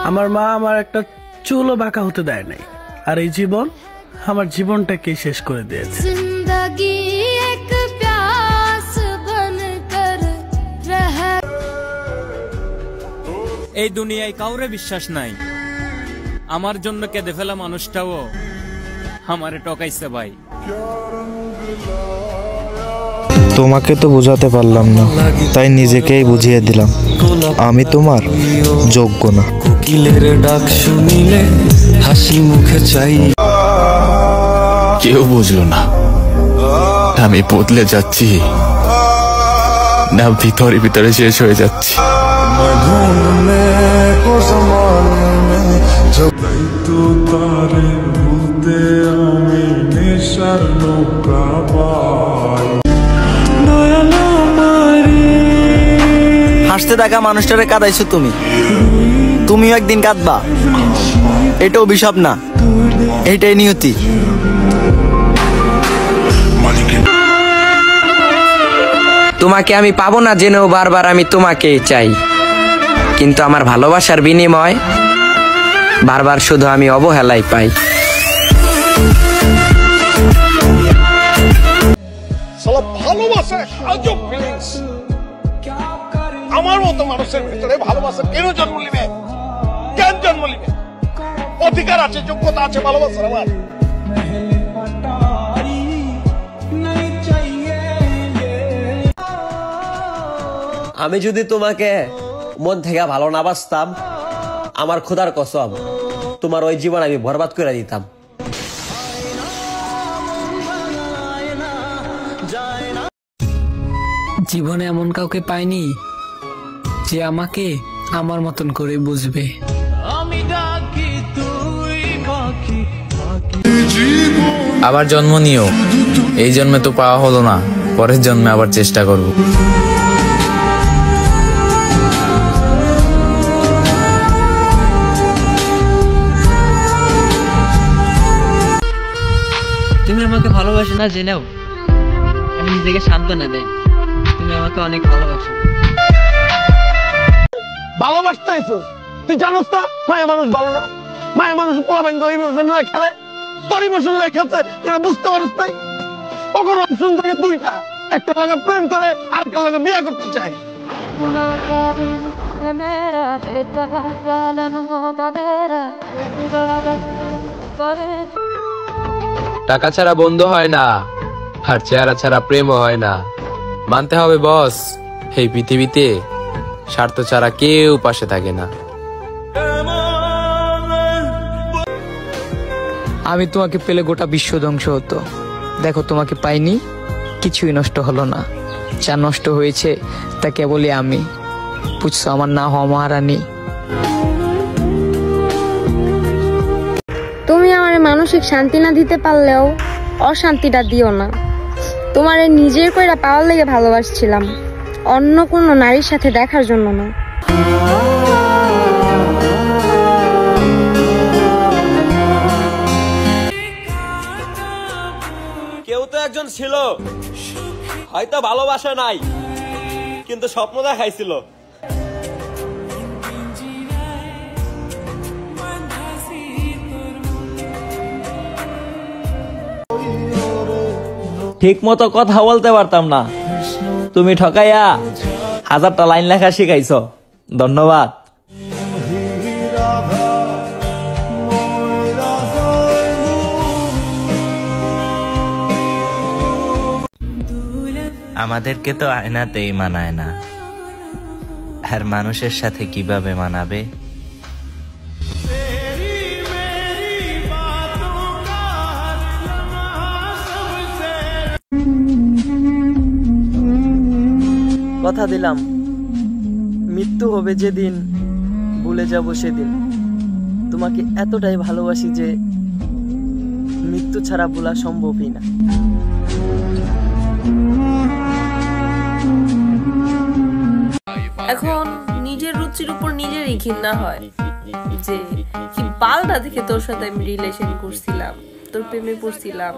আমার মা আমার একটা চুলও বাঁকা হতে দেয় নাই, আর এই জীবন আমার জীবনটাকে শেষ করে দিয়েছে। এই দুনিয়ায় কাউরে বিশ্বাস নাই। আমার জন্য কেঁদে ফেলা মানুষটাও আমারে টকাইছে ভাই। তোমাকে তো বোঝাতে পারলাম না, তাই নিজেকেই বুঝিয়ে দিলাম আমি তোমার যোগ্য না। কোকিলের ডাক শুনিলে হাসি মুখে চাই। কেউ বুঝলো না আমি বদলে যাচ্ছি, না ভিতরে ভিতরে শেষ হয়ে যাচ্ছি। হাসতে থাকা মানুষটারে কাঁদাইছো তুমি, তুমিও একদিন কাঁদবা। এটা অভিশাপ না, এটাই নিয়তি। তোমাকে আমি পাবো না জেনেও বারবার আমি তোমাকে চাই, কিন্তু আমার ভালোবাসার বিনিময় বারবার শুধু আমি অবহেলাই পাই। আমার মতো মানুষের ভিতরে ভালোবাসা কেন জন্ম নিবে? কেন জন্ম নিবে? অধিকার আছে, যোগ্যতা আছে ভালোবাসার আমার। আমি যদি তোমাকে মন থেকে ভালো না বাসতাম, আমার খোদার কসম তোমার ওই জীবন আমি বরবাদ করে দিতাম। জীবনে এমন কাউকে পাইনি যে আমাকে আমার মতন করে বুঝবে। আবার জন্ম নিও, এই জন্মে তো পাওয়া হলো না, পরের জন্মে আবার চেষ্টা করব। তুমি আমাকে ভালোবাসো না জেনেও আমি নিজেকে সান্ত্বনা দেই, তুমি আমাকে অনেক ভালোবাসো। ভালোবাসতে তুই জানোস না মায়ের মানুষ ভালো না, মায়ের মানুষ খেলে পরিবেশন খেলতে বুঝতে পারিস নাই। কখনো অপশন থাকে দুইটা, একটা লাগে প্রেম করে আর একটা লাগে বিয়ে করতে চায়। টাকা ছাড়া বন্ধু হয় না, আর চেহারা ছাড়া প্রেমও হয় না। মানতে হবে বস, এই পৃথিবীতে স্বার্থ ছাড়া কেউ পাশে থাকে না। আমি তোমাকে পেলে গোটা বিশ্ব ধ্বংস হতো, দেখো তোমাকে পাইনি, কিছুই নষ্ট হলো না। যা নষ্ট হয়েছে তা কেবলই আমি, বুঝছো? আমার না হওয়া মহারানী। তুমি আমার মানসিক শান্তি না দিতে পারলেও অশান্তিটা দিও না। তোমার নিজের কইরা পাওয়ার লেগে ভালোবাসছিলাম, অন্য কোনো নারীর সাথে দেখার জন্য না। কেউ তো একজন ছিল, হয়তো ভালোবাসা নাই, কিন্তু স্বপ্ন দেখাইছিল। ঠিক মতো কথা বলতে পারতাম না, তুমি ঠকাইয়া 1000টা লাইন লেখা শিখাইছ, ধন্যবাদ। আমাদেরকে তো আয়নাতেই মানায় না, আর মানুষের সাথে কিভাবে মানাবে? কথা দিলাম মৃত্যু হবে যেদিন, ভুলে যাব সেদিন। তোমাকে এতটাই ভালোবাসি যে মৃত্যু ছাড়া ভোলা সম্ভবই না। এখন নিজের রুচির উপর নিজেরই ঘৃণা হয় যে কি বালটা দেখে তোর সাথে আমি রিলেশন করছিলাম, তোর প্রেমে পড়ছিলাম।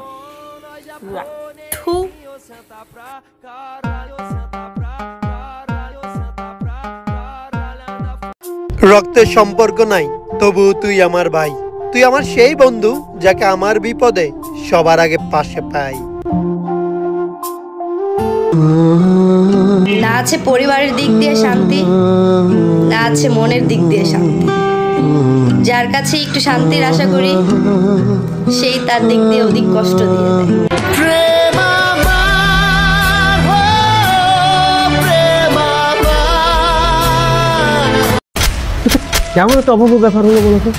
রক্তের সম্পর্ক নাই, তবু তুই আমার ভাই। তুই আমার সেই বন্ধু যাকে আমার বিপদে সবার আগে পাশে পাই। না আছে পরিবারের দিক দিয়ে শান্তি, না আছে মনের দিক দিয়ে শান্তি। যার কাছে একটু শান্তির আশা করি, সেই তার দিক দিয়ে অধিক কষ্ট দিয়ে দেয়। কেমন একটা অভাব ব্যাপার হলো বলতো?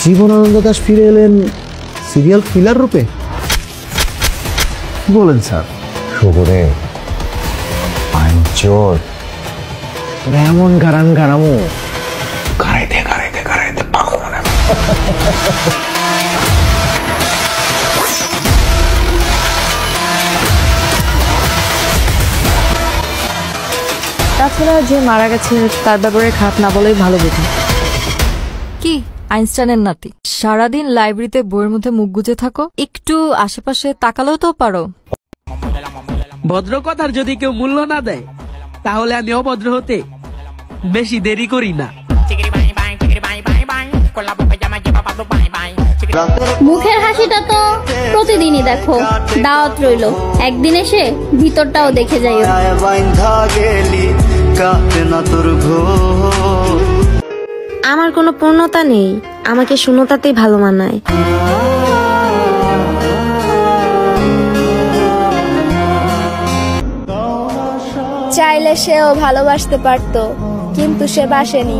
জীবনানন্দ দাস ফিরে এলেন সিরিয়াল কিলার রূপে। কি বলেন স্যার? শহুরে আইন চোর, তোরা এমন গারান গারামো গাড়াইতে গাড়াইতে গাড়াইতে পাগল মনে হয়। তাছাড়া যে মারা গেছে তার ব্যাপারে খারাপ না বলেই ভালো বুঝি। কি আইনস্টাইনের নাতি, সারাদিন লাইব্রেরিতে বইয়ের মধ্যে মুখ গুজে থাকো, একটু আশেপাশে তাকালেও তো পারো। ভদ্র কথার যদি কেউ মূল্য না দেয়, তাহলে আমি অভদ্র হতে বেশি দেরি করি না। মুখের হাসিটা তো প্রতিদিনই দেখো, দাওয়াত রইল, একদিন এসে ভিতরটাও দেখে যাইও। আমার কোনো পূর্ণতা নেই, আমাকে শূন্যতাতেই ভালো মানায়। চাইলে সেও ভালোবাসতে পারতো, কিন্তু সে বাসেনি।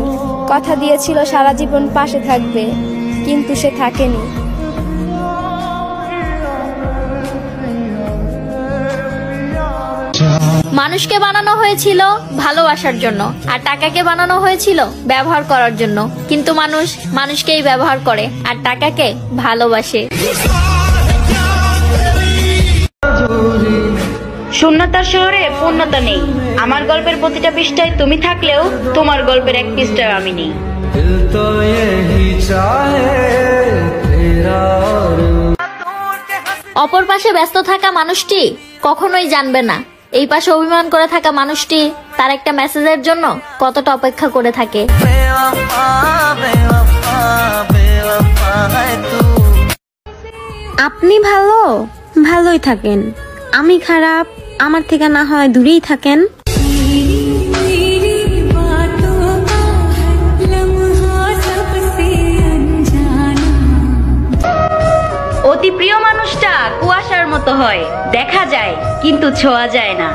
কথা দিয়েছিল সারা জীবন পাশে থাকবে, কিন্তু সে থাকেনি। মানুষকে বানানো হয়েছিল ভালোবাসার জন্য, আর টাকাকে বানানো হয়েছিল ব্যবহার করার জন্য। কিন্তু মানুষ মানুষকেই ব্যবহার করে আর টাকাকে ভালোবাসে। শূন্যতার শহরে পূর্ণতা নেই। আমার গল্পের প্রতিটা পৃষ্ঠায় তুমি থাকলেও তোমার গল্পের এক পৃষ্ঠায় আমি নেই। অপর পাশে ব্যস্ত থাকা মানুষটি কখনোই জানবে না এই পাশে অভিমান করে থাকা মানুষটি তার একটা মেসেজের জন্য কতটা অপেক্ষা করে থাকে। আপনি ভালো, ভালোই থাকেন। আমি খারাপ, আমার থেকে না হয় দূরেই থাকেন। অতি প্রিয় মানুষটা কুয়াশার মতো হয়, দেখা যায় কিন্তু ছোঁয়া যায় না।